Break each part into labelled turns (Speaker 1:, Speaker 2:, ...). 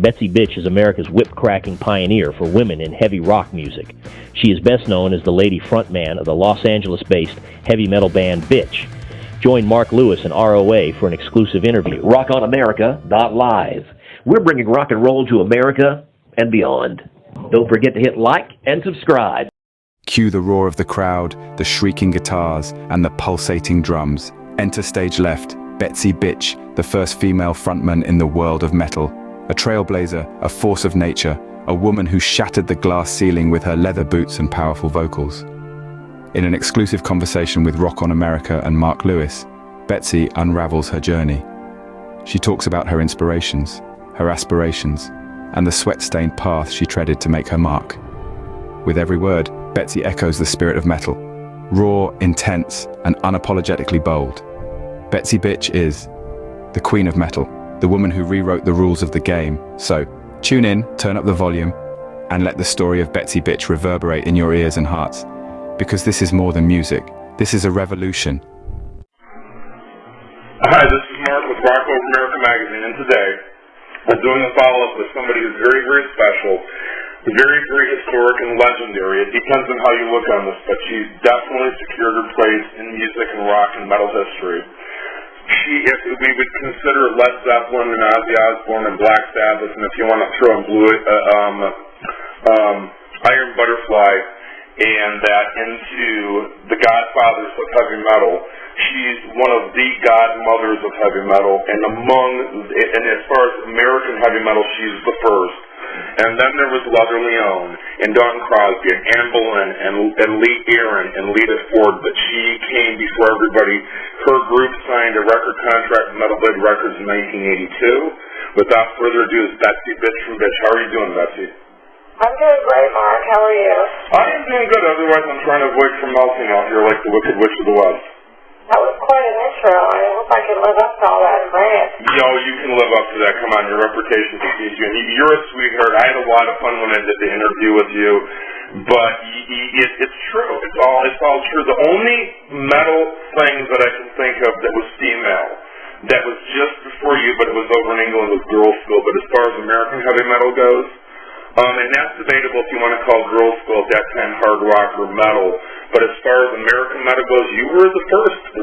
Speaker 1: Betsy Bitch is America's whip-cracking pioneer for women in heavy rock music. She is best known as the lady frontman of the Los Angeles-based heavy metal band Bitch. Join Mark Lewis and R.O.A. for an exclusive interview.
Speaker 2: RockOnAmerica.live. We're bringing rock and roll to America and beyond. Don't forget to hit like and subscribe.
Speaker 3: Cue the roar of the crowd, the shrieking guitars, and the pulsating drums. Enter stage left, Betsy Bitch, the first female frontman in the world of metal. A trailblazer, a force of nature, a woman who shattered the glass ceiling with her leather boots and powerful vocals. In an exclusive conversation with Rock on America and Mark Lewis, Betsy unravels her journey. She talks about her inspirations, her aspirations, and the sweat-stained path she treaded to make her mark. With every word, Betsy echoes the spirit of metal, raw, intense, and unapologetically bold. Betsy Bitch is the queen of metal, the woman who rewrote the rules of the game. So, tune in, turn up the volume, and let the story of Betsy Bitch reverberate in your ears and hearts. Because this is more than music. This is a revolution.
Speaker 4: Hi, this is Mark with Rock Over America magazine, and today I'm doing a follow-up with somebody who's very, very special, very, very historic and legendary. It depends on how you look on this, but she's definitely secured her place in music and rock and metal history. If we would consider Led Zeppelin and Ozzy Osbourne and Black Sabbath, and if you want to throw in Iron Butterfly and that into the godfathers of heavy metal, she's one of the godmothers of heavy metal, and as far as American heavy metal, she's the first. And then there was Leather Leone and Dawn Crosby and Anne Boleyn and Lee Aaron and Lita Ford, but she came before everybody. Her group signed a record contract with Metal Blade Records in 1982. Without further ado, is Betsy Bitch from Bitch. How are you doing, Betsy?
Speaker 5: I'm doing great, Mark. How are you?
Speaker 4: I am doing good. Otherwise, I'm trying to avoid from melting out here like the Wicked Witch of the West.
Speaker 5: That was quite an intro. I hope I can live up to all that and bring it.
Speaker 4: Yo, you can live up to that. Come on, your reputation precedes you. And you're a sweetheart. I had a lot of fun when I did the interview with you. But it's true. It's all true. The only metal thing that I can think of that was female, that was just before you, but it was over in England, was Girls' School. But as far as American heavy metal goes, and that's debatable if you want to call Girls' School at that time hard rock or metal. But as far as American metal goes, you were the first. The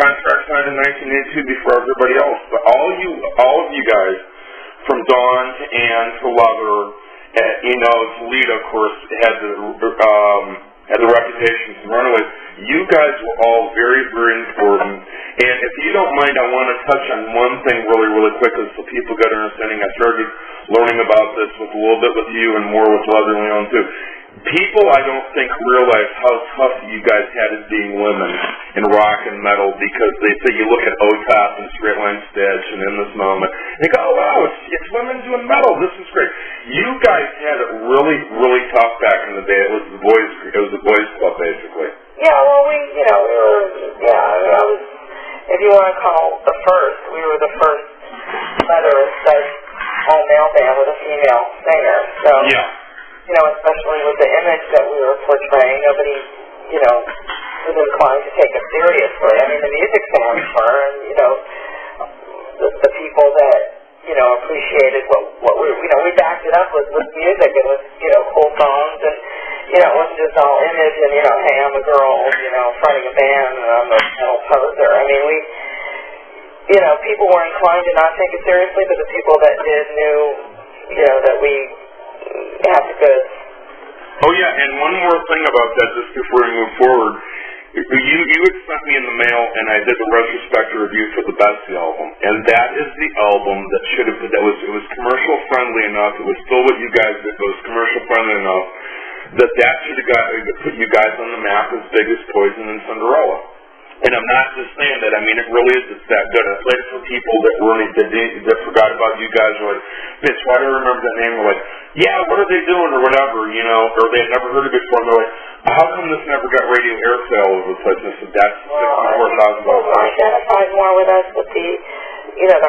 Speaker 4: contract signed in 1982 before everybody else. But all of you guys, from Dawn to Anne to Leather, to Lita, of course, had the reputation to Runaways. You guys were all very, very important. And if you don't mind, I want to touch on one thing really, really quickly so people get an understanding. I started learning about this with a little bit with you and more with Leather Leone too. People, I don't think, realize how tough you guys had as being women in rock and metal, because they say you look at OTOP and Straight Line Stitch and In This Moment, they go, oh wow, it's women doing metal, this is great. You guys had it really, really tough back in the day. It was the boys club, basically.
Speaker 5: Yeah, well, we were, if you want to call the first, we were the first leather-said all-male band with a female singer, so... Yeah. Especially with the image that we were portraying, nobody, was inclined to take us seriously. I mean, the music fans were, and, the people that, appreciated what we backed it up with music. It was, cool songs, and, it wasn't just all image and, hey, I'm a girl, fronting a band, and I'm a metal poser. I mean, people were inclined to not take it seriously, but the people that did knew, that we have the goods.
Speaker 4: Oh yeah, and one more thing about that, just before we move forward, you had sent me in the mail, and I did the retrospective review for the Betsy album, and that is the album that it was commercial friendly enough. It was still what you guys did, but it was commercial friendly enough that should have put you guys on the map as big as Poison and Cinderella. And I'm not just saying that. I mean, it really is just that good. I played it for people that forgot about you guys. Were like, bitch, why do I remember that name? We're like, yeah, what are they doing or whatever, or they had never heard of it before. And they're like, how come this never got radio airplay all over the place? And I said, that's $64,000.
Speaker 5: Identified more with us with the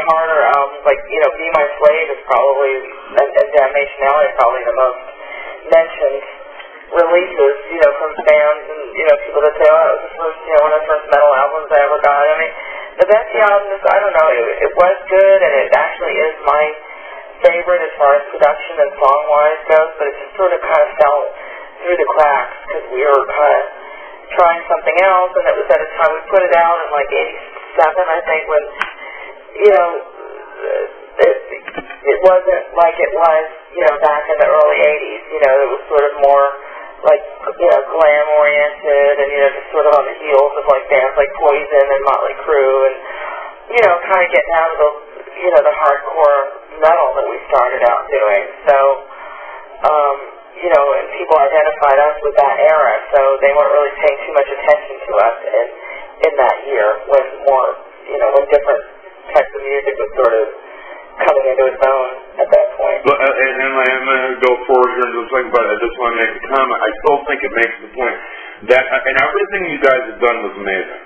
Speaker 5: harder albums, like, Be My Slave is probably, and Damnation Alley is probably the most mentioned releases, from bands and, people that say, oh, it was the first, one of the first metal albums I ever got. I mean, the Betsy album, I don't know, it was good, and it actually is my favorite as far as production and song-wise goes, but it just sort of kind of fell through the cracks because we were kind of trying something else, and it was at a time we put it out in like 87, I think, when, you know, it wasn't like it was, you know, back in the early 80s. You know, it was sort of more like, you know, glam-oriented and, you know, just sort of on the heels of like bands like Poison and Motley Crue and, you know, kind of getting out of the, you know, the hardcore metal that we started out doing. So, you know, and people identified us with that era, so they weren't really paying too much attention to us in that year when more, you know, when different types of music was sort of coming into its own at that point.
Speaker 4: But, and I'm going to go forward here in just a second, but I just want to make a comment. I still think it makes the point that, and everything you guys have done was amazing,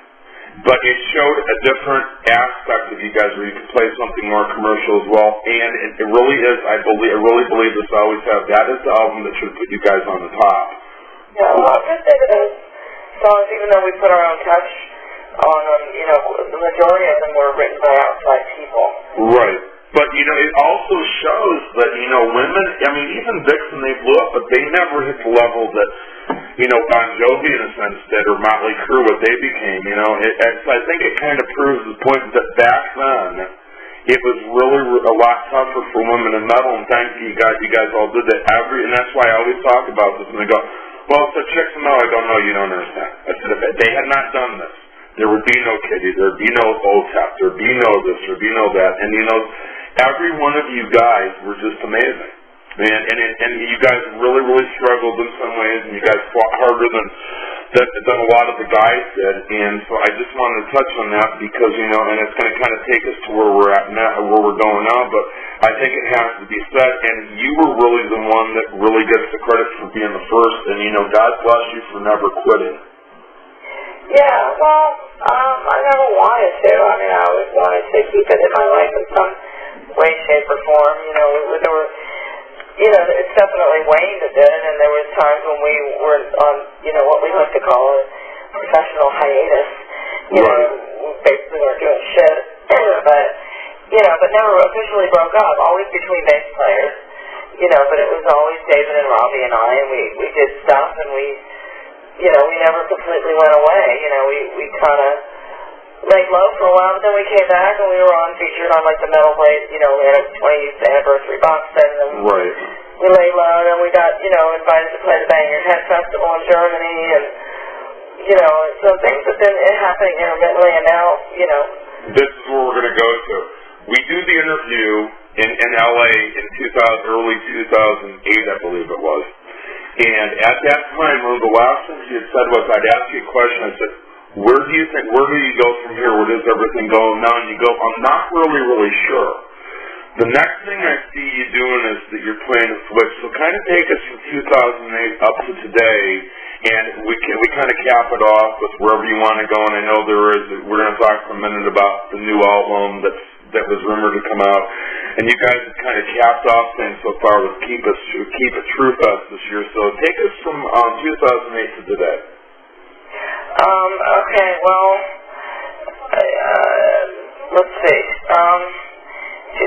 Speaker 4: but it showed a different aspect of you guys where you could play something more commercial as well, and it really is, I really believe this always have, that is the album that should put you guys on the top.
Speaker 5: Yeah, well, I would say that those songs, even though we put our own touch on them, you know, the majority of them were written by outside people.
Speaker 4: Right. But, you know, it also shows that, you know, women, I mean, even Vixen, they blew up, but they never hit the level that, you know, Bon Jovi, in a sense, did, or Motley Crue, what they became, you know. So I think it kind of proves the point that back then, it was really a lot tougher for women in metal, and thank you guys all did that. And that's why I always talk about this, and they go, well, it's the chicks in metal. I go, no, you don't understand. I said, if they had not done this, there would be no Kitty, there would be no OTAP, there would be no this, there would be no that, and, you know, every one of you guys were just amazing. And you guys really, really struggled in some ways, and you guys fought harder than a lot of the guys did. And so I just wanted to touch on that because, you know, and it's going to kind of take us to where we're at now, where we're going now. But I think it has to be said, and you were really the one that really gets the credit for being the first. And, you know, God bless you for never quitting.
Speaker 5: Yeah, well, I never wanted to. I mean, I always wanted to keep it in my life in some way, shape, or form. You know, there were, you know, it's definitely Wayne that did it, and there was times when we were on, you know, what we like to call a professional hiatus. You know, we basically weren't doing shit, but, you know, but never officially broke up, always between bass players, you know, but it was always David and Robbie and I, and we did stuff, and we, you know, we never completely went away. You know, we kind of laid low for a while, but then we came back and we were featured on like the Metal Blade, you know, we had a 20th anniversary box set, and then we laid low, and then we got, you know, invited to play the Bang Your Head Festival in Germany, and, you know, so things have been happening intermittently, and now, you know.
Speaker 4: This is where we're going to go to. We do the interview in L.A. in early 2008, I believe it was. And at that time, one of the last things you had said was, I'd ask you a question. I said, where do you go from here? Where does everything go now? And you go, I'm not really sure. The next thing I see you doing is that you're playing a Switch. So kind of take us from 2008 up to today, and we kind of cap it off with wherever you want to go. And I know we're going to talk for a minute about the new album that was rumored to come out. And you guys have kind of capped off things so far with Keep It True Fest this year. So take us from 2008 to today.
Speaker 5: Okay, well, let's see. 2008,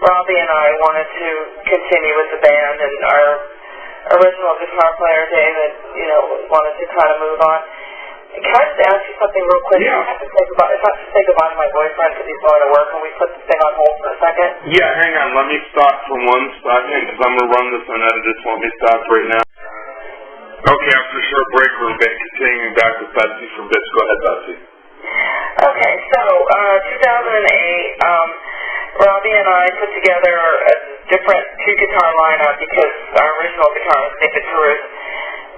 Speaker 5: Robbie and I wanted to continue with the band, and our original guitar player, David, you know, wanted to kind of move on. Can I just ask you something real quick?
Speaker 4: Yeah.
Speaker 5: I have to say goodbye to my boyfriend because he's going to work. Can we put this thing on hold for a second?
Speaker 4: Yeah, hang on. Let me stop for 1 second because I'm going to run this unedited. Just let me stop right now. Okay, after a short break, we're continuing back with Betsy from Bitch. Go ahead, Betsy.
Speaker 5: Okay, so 2008, Robbie and I put together a different two-guitar lineup because our original guitarist, David Caruth,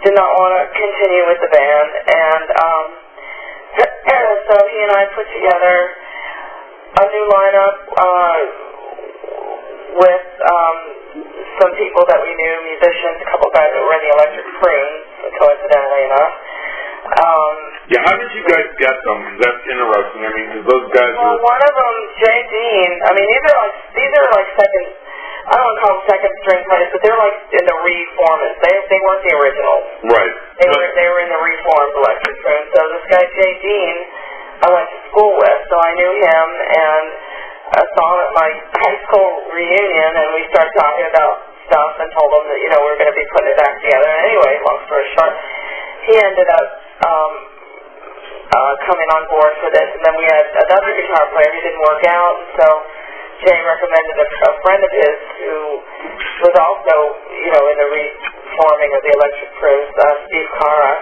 Speaker 5: did not want to continue with the band, and so he and I put together a new lineup with some people that we knew, musicians, a couple guys that were in the Electric Prunes, coincidentally enough.
Speaker 4: Yeah, how did you guys get them? Because that's interesting. I mean, because those guys
Speaker 5: were... Well, one of them, Jay Dean, I mean, these are like second, I don't want to call them second string players, but they're like in the reformers. They weren't the originals.
Speaker 4: Right.
Speaker 5: They were in the reformed Electric Prunes. So this guy, Jay Dean, I went to school with, so I knew him, and a song at my high school reunion, and we started talking about stuff and told him that, we were going to be putting it back together. And anyway, long story short, he ended up coming on board for this, and then we had another guitar player who didn't work out, and so Jay recommended a friend of his who was also, in the reforming of the Electric Cruise, Steve Cara,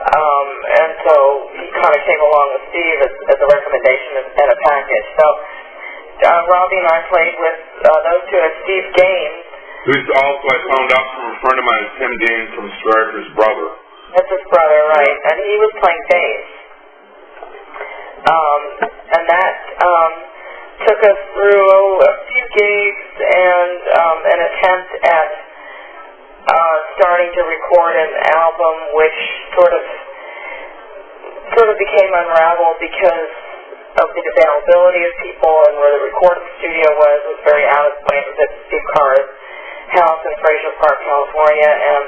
Speaker 5: and so he kind of came along with Steve as a recommendation and a package. So Robbie and I played with those two at Steve Gaines.
Speaker 4: Who's also, I found out from a friend of mine, Tim Gaines from Striker's brother. That's
Speaker 5: his brother, right, and he was playing bass. And that took us through a few gigs and an attempt at starting to record an album, which sort of became unraveled because of the availability of people, and where the recording studio was very out of place. It was at Steve Carr's house in Fraser Park, California, and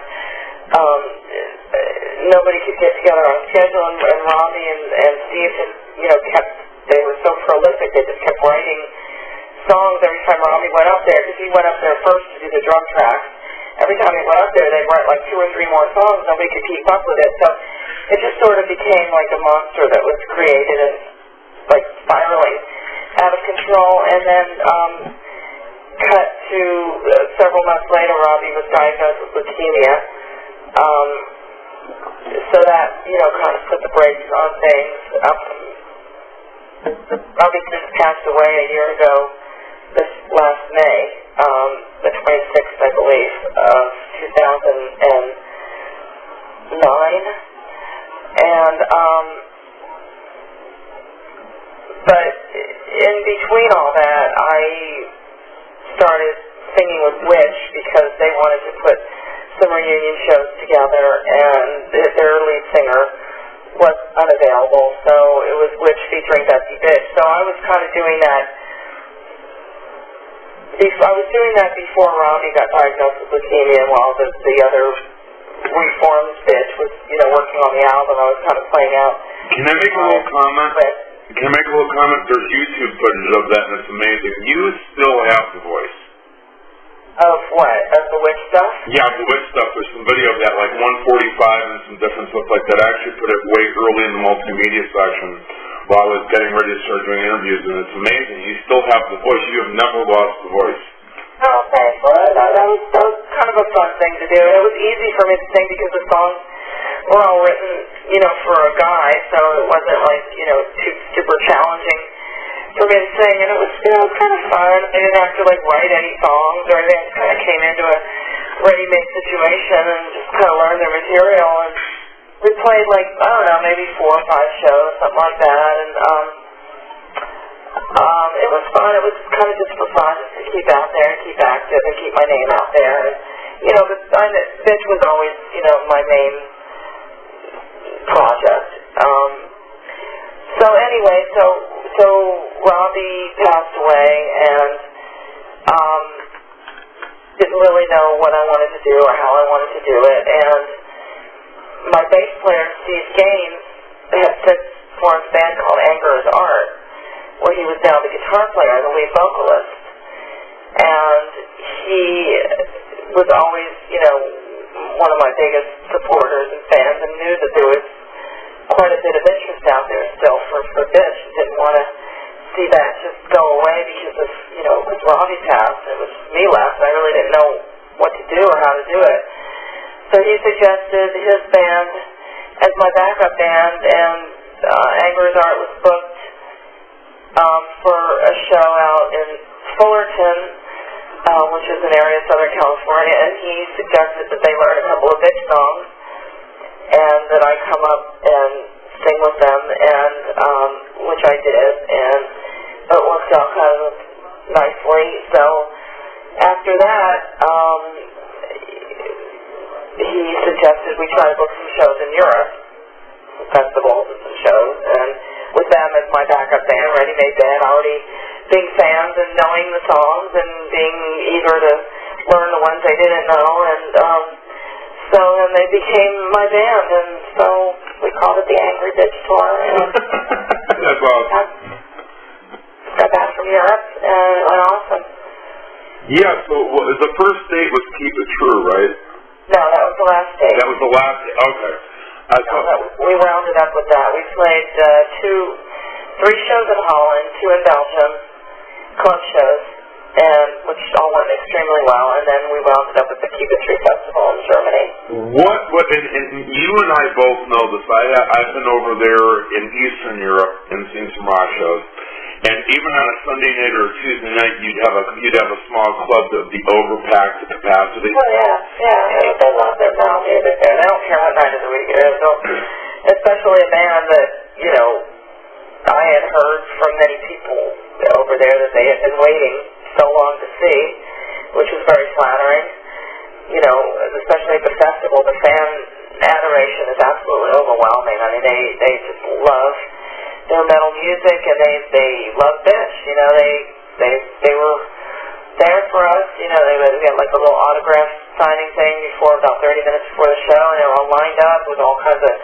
Speaker 5: nobody could get together on schedule, and Robbie and Steve just, they were so prolific, they just kept writing songs every time Robbie went up there, because he went up there first to do the drum tracks. Every time he went up there, they'd write like 2 or 3 more songs, nobody could keep up with it, so it just sort of became like a monster that was created and like spiraling out of control. And then cut to several months later, Robbie was diagnosed with leukemia. So that, kind of put the brakes on things. Robbie just passed away a year ago, this last May, the 26th, I believe, of 2009. And, but in between all that, I started singing with Witch because they wanted to put some reunion shows together, and their lead singer was unavailable, so it was Witch featuring Betsy Bitch. So I was kind of doing that. I was doing that before Robbie got diagnosed with leukemia, while the other reformed Bitch was, working on the album. I was kind of playing out.
Speaker 4: Can I make a little comment? There's YouTube footage of that, and it's amazing. You still have the voice.
Speaker 5: Of what? Of the Witch stuff?
Speaker 4: Yeah, the Witch stuff. There's some video of that, like 145 and some different stuff like that. I actually put it way early in the multimedia section while I was getting ready to start doing interviews, and it's amazing. You still have the voice. You have never lost the voice.
Speaker 5: Oh, thanks. Well, that was kind of a fun thing to do. It was easy for me to sing because the songs were all written, for a guy, so it wasn't like, too super challenging for me to sing, and it was kind of fun. I didn't have to write any songs or anything. I just kind of came into a ready-made situation and just kind of learned their material, and we played maybe 4 or 5 shows, something like that, and it was fun. It was kind of just for fun, just to keep out there and keep active and keep my name out there. And, Bitch was always, my main project. So anyway, so Robbie passed away, and didn't really know what I wanted to do or how I wanted to do it. And my bass player, Steve Gaines, had since formed a band called Anger is Art, where he was now the guitar player, the lead vocalist. And he was always, one of my biggest supporters and fans, and knew that there was quite a bit of interest out there still for Bitch. Didn't want to see that just go away because of, with Robbie passed, it was me left. I really didn't know what to do or how to do it. So he suggested his band as my backup band, and Anger is Art was booked for a show out in Fullerton, which is an area of Southern California, and he suggested that they learn a couple of Bitch songs, and that I come up and sing with them, and which I did, and it worked out kind of nicely. So after that, he suggested we try to book some shows in Europe, some festivals and some shows, and with them as my backup band, ready-made band, already being fans and knowing the songs and being eager to learn the ones they didn't know, and so then they became my band, and so we called it the Angry Bitch Tour. And
Speaker 4: that's awesome.
Speaker 5: Got back from it went awesome.
Speaker 4: Yeah, so the first date was Keep It True, right?
Speaker 5: No, that was the last date.
Speaker 4: That was the last date, okay.
Speaker 5: We rounded up with that. We played 3 shows in Holland, 2 in Belgium, club shows, which all went extremely well, and then we rounded up with the Keep It True Festival in Germany.
Speaker 4: And you and I both know this. I've been over there in Eastern Europe and seen some rock shows. And even on a Sunday night or a Tuesday night, you'd have a small club that would be overpacked to capacity.
Speaker 5: Oh yeah. They love their metal music there. They don't care what night of the week it is. Especially a band that I had heard from many people over there that they had been waiting so long to see, which was very flattering. Especially at the festival, the fan adoration is absolutely overwhelming. I mean, they just love their metal music, and they love Bitch. They were there for us. We had like a little autograph signing thing about 30 minutes before the show, and they were all lined up with all kinds of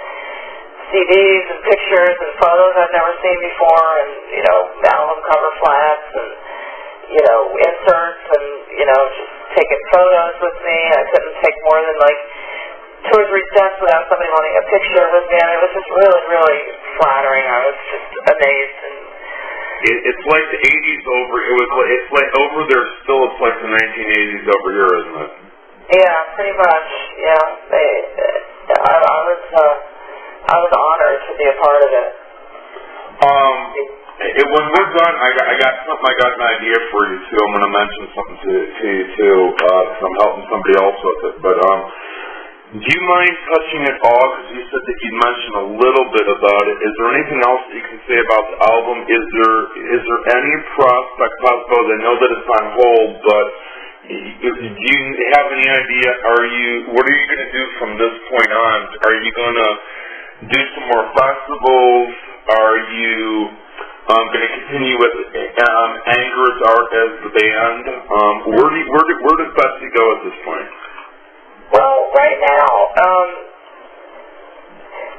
Speaker 5: CDs and pictures and photos I've never seen before, and album cover flaps and inserts, and just taking photos with me. I couldn't take more than like 2 or 3 steps without somebody wanting a picture with me. I mean, it was just really, really flattering. I was just amazed. And
Speaker 4: it's like the 80s over. It's like over there still. It's like the 1980s over here, isn't it?
Speaker 5: Yeah, pretty much. Yeah, I was honored to be a part of it.
Speaker 4: When we're done, I got an idea for you too. I'm going to mention something to you too, because I'm helping somebody else with it. But do you mind touching at all? Because you said that you mentioned a little bit about it. Is there anything else that you can say about the album? Is there any prospect possible? I know that it's on hold, but do you have any idea? What are you going to do from this point on? Are you going to do some more festivals? Are you going to continue with Anger is Art as the band? Where does Betsy go at this point?
Speaker 5: Well, right now,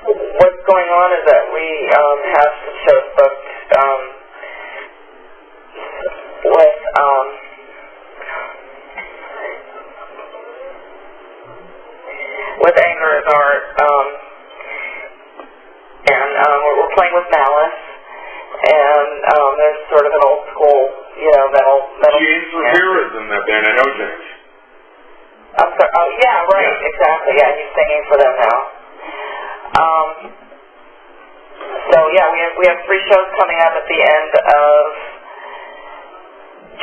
Speaker 5: what's going on is that we have some shows booked with Anger is Art, and we're playing with Malice, and there's sort of an old school, metal.
Speaker 4: James Rivera's in that band. I know James.
Speaker 5: I'm sorry. Oh, yeah, right. Yeah. Exactly. Yeah, he's singing for them now. We have 3 shows coming up at the end of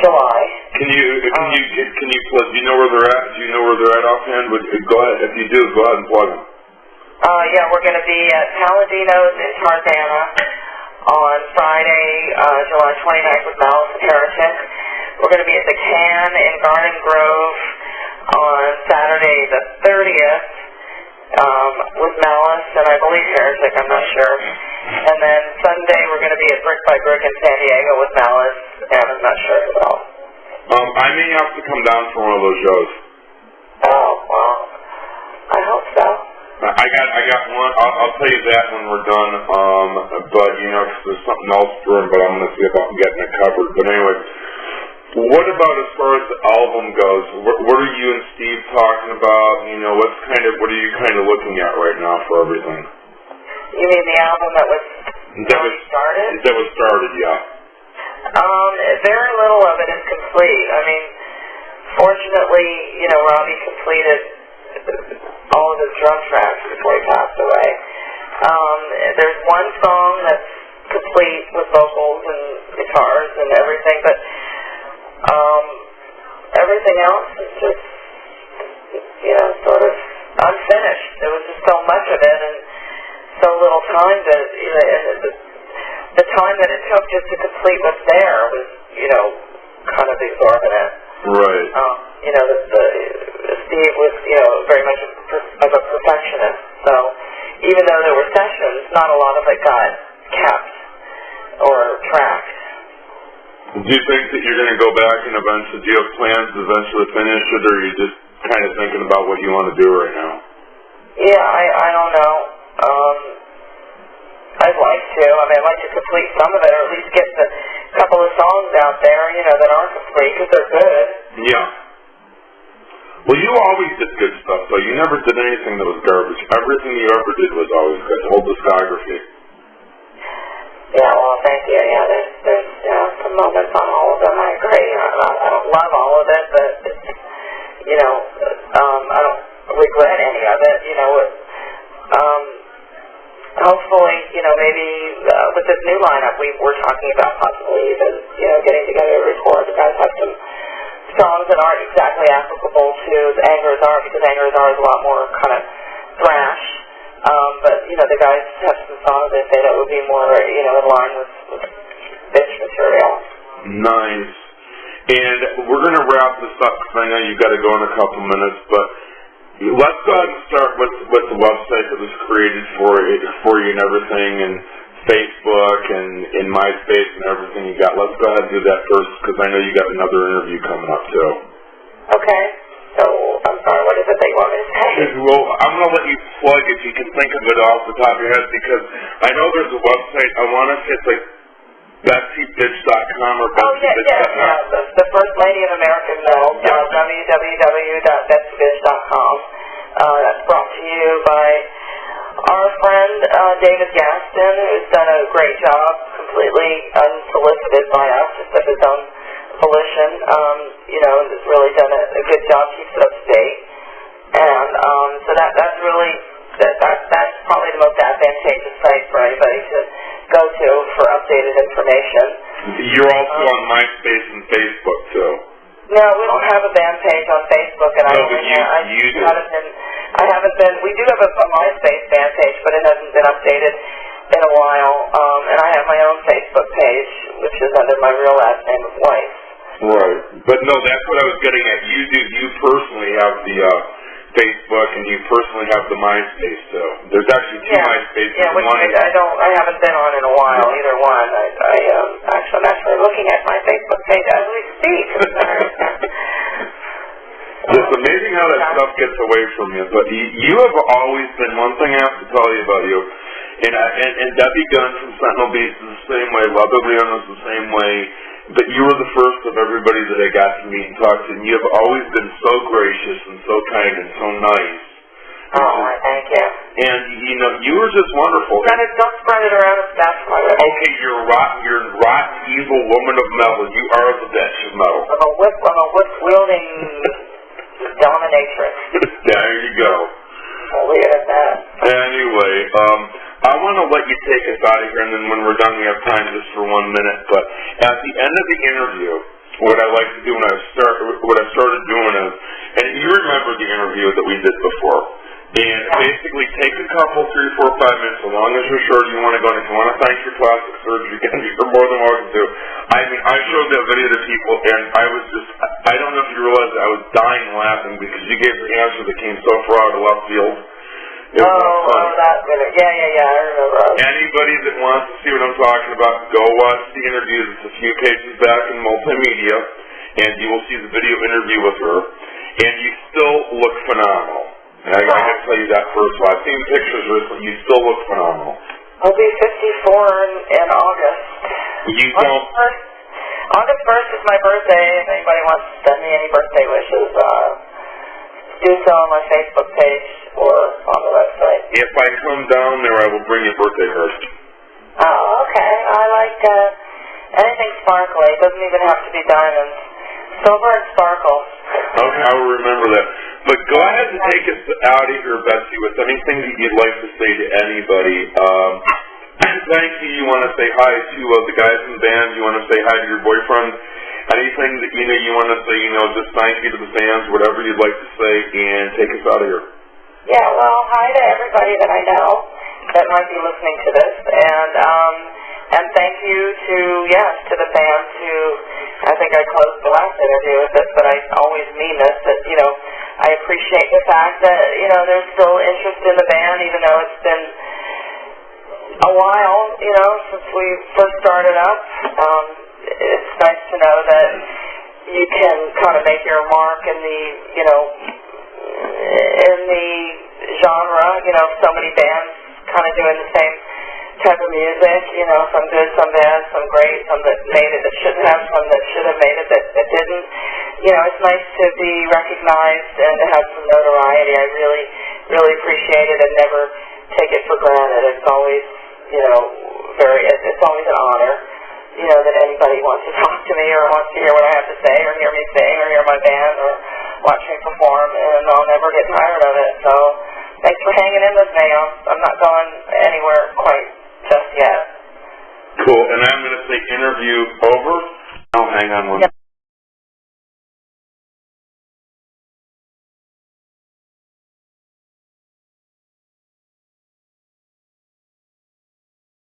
Speaker 5: July.
Speaker 4: Can you plug? Do you know where they're at? Do you know where they're at offhand? Go ahead. If you do, go ahead and plug them.
Speaker 5: We're going to be at Paladino's in Tarzana on Friday, July 29th with Malice and Heretic. We're going to be at the Can in Garden Grove on Saturday the 30th with Malice and I believe Heretic, I'm not sure. And then Sunday we're going to be at Brick by Brick in San Diego with Malice, and I'm not sure as well.
Speaker 4: I may have to come down for one of those shows.
Speaker 5: Oh, well, I hope so.
Speaker 4: I got one. I'll tell you that when we're done. But cause there's something else brewing, but I'm going to see if I'm getting it covered. But anyway, what about as far as the album goes? What are you and Steve talking about? What are you kind of looking at right now for everything?
Speaker 5: You mean the album that was started?
Speaker 4: That was started, yeah.
Speaker 5: Very little of it is complete. I mean, fortunately, Robbie completed all of his drum tracks before he passed away. There's one song that's complete with vocals and guitars and everything, but everything else is just, sort of unfinished. There was just so much of it and so little time that, the time that it took just to complete what's there was, kind of exorbitant.
Speaker 4: Right.
Speaker 5: Steve was, very much of a perfectionist, so even though there were sessions, not a lot of it got kept or tracked.
Speaker 4: Do you think that you're going to go back and eventually, do you have plans to eventually finish it, or are you just kind of thinking about what you want to do right now?
Speaker 5: Yeah, I don't know. I'd like to. I mean, I'd like to complete some of it, or at least get the couple of songs out there, you know, that aren't complete because they're good.
Speaker 4: Yeah. Well, you always did good stuff, though. You never did anything that was garbage. Everything you ever did was always good. The whole discography.
Speaker 5: Yeah, well, thank you. Yeah, there's some moments on all of them. I agree. I don't love all of it, but it's, you know, I don't regret any of it. You know, hopefully, you know, maybe with this new lineup, we're talking about possibly even, you know, getting together to record. The guys have some songs that aren't exactly applicable to Anger Is Art, because Anger Is Art is a lot more kind of thrash. But, you know, the guys have some songs they say that would be more, you know, in line with bitch material.
Speaker 4: Nice. And we're going to wrap this up because I know you've got to go in a couple minutes, but let's go ahead and start with the website that was created for you and everything, and Facebook and MySpace and everything you got. Let's go ahead and do that first because I know you got another interview coming up too.
Speaker 5: Okay. So, I'm sorry, what is it that you want me to say?
Speaker 4: Well, I'm going to let you plug if you can think of it off the top of your head, because I know there's a website. I want to say it's like BetsyBitch.com or BetsyBitch.com.
Speaker 5: Yeah. The First Lady of American Milk, www.betsybitch.com. That's brought to you by our friend David Gaston, who's done a great job, completely unsolicited by us, just of his own volition. You know, has really done a good job, keeps it up to date. And so that's really, that's probably the most advantageous site for anybody to go to for updated information.
Speaker 4: You're also on MySpace and Facebook, too.
Speaker 5: No, we don't have a band page on Facebook, and I haven't been. We do have a MySpace band page, but it hasn't been updated in a while. And I have my own Facebook page, which is under my real last name of Weiss.
Speaker 4: Right, but no, that's what I was getting at. You personally have the Facebook, and you personally have the MySpace, so there's actually two MySpaces.
Speaker 5: Yeah, which I haven't been on in a while, either one. I'm actually looking at my Facebook page as we speak.
Speaker 4: It's amazing how that stuff gets away from you, but you have always been, one thing I have to tell you about you, and Debbie Gunn from Sentinel Beast is the same way, Leather Leon is the same way, but you were the first of everybody that I got to meet and talk to, and you have always been so gracious and so kind and so nice.
Speaker 5: Oh, thank you.
Speaker 4: And, you know, you were just wonderful.
Speaker 5: Don't spread it around as fast as my lips.
Speaker 4: Okay, you're a rotten, evil woman of metal. You are the bitch of metal.
Speaker 5: I'm a whip-wielding dominatrix.
Speaker 4: There you go.
Speaker 5: I'll leave it at that.
Speaker 4: Anyway, I want to let you take us out of here, and then when we're done, we have time just for 1 minute. But at the end of the interview, what I like to do what I started doing is, and you remember the interview that we did before, and basically take a couple, 3, 4, 5 minutes, as long as you're sure you want to go, and if you want to thank your plastic surgery again, you're more than welcome to. I mean, I showed that video to people, and I don't know if you realize I was dying laughing because you gave the answer that came so far out of left field.
Speaker 5: That minute. Yeah, I remember.
Speaker 4: Anybody that wants to see what I'm talking about, go watch the interview. It's a few pages back in multimedia, and you will see the video interview with her. And you still look phenomenal. And I got to tell you that first of all. I've seen pictures recently. You still look phenomenal.
Speaker 5: I'll be 54 in August.
Speaker 4: You don't...
Speaker 5: August 1st is my birthday. If anybody wants to send me any birthday wishes, do so on my Facebook page or on the website.
Speaker 4: If I come down there, I will bring you birthday cards.
Speaker 5: Oh, okay. I like anything sparkly. It doesn't even have to be diamonds. Silver and sparkle.
Speaker 4: Okay, I will remember that. But go ahead and take us out of here, Betsy, with anything that you'd like to say to anybody. Thank you. You want to say hi to the guys in the band? You want to say hi to your boyfriend? Anything that you want to say, just thank you to the fans, whatever you'd like to say, and take us out of here.
Speaker 5: Yeah, well, hi to everybody that I know that might be listening to this, and thank you to the fans who, I think I closed the last interview with this, but I always mean this, that, I appreciate the fact that, there's still interest in the band, even though it's been a while, since we first started up. It's nice to know that you can kind of make your mark in the, in the genre, so many bands kind of doing the type of music, you know, some good, some bad, some great, some that made it that shouldn't have, some that should have made it that didn't. You know, it's nice to be recognized and to have some notoriety. I really, really appreciate it and never take it for granted. It's always, you know, it's always an honor, you know, that anybody wants to talk to me or wants to hear what I have to say or hear me sing or hear my band or watch me perform, and I'll never get tired of it. So thanks for hanging in with me. I'm not going anywhere quite just yet.
Speaker 4: Cool, and I'm going to say interview over. Oh, hang on one.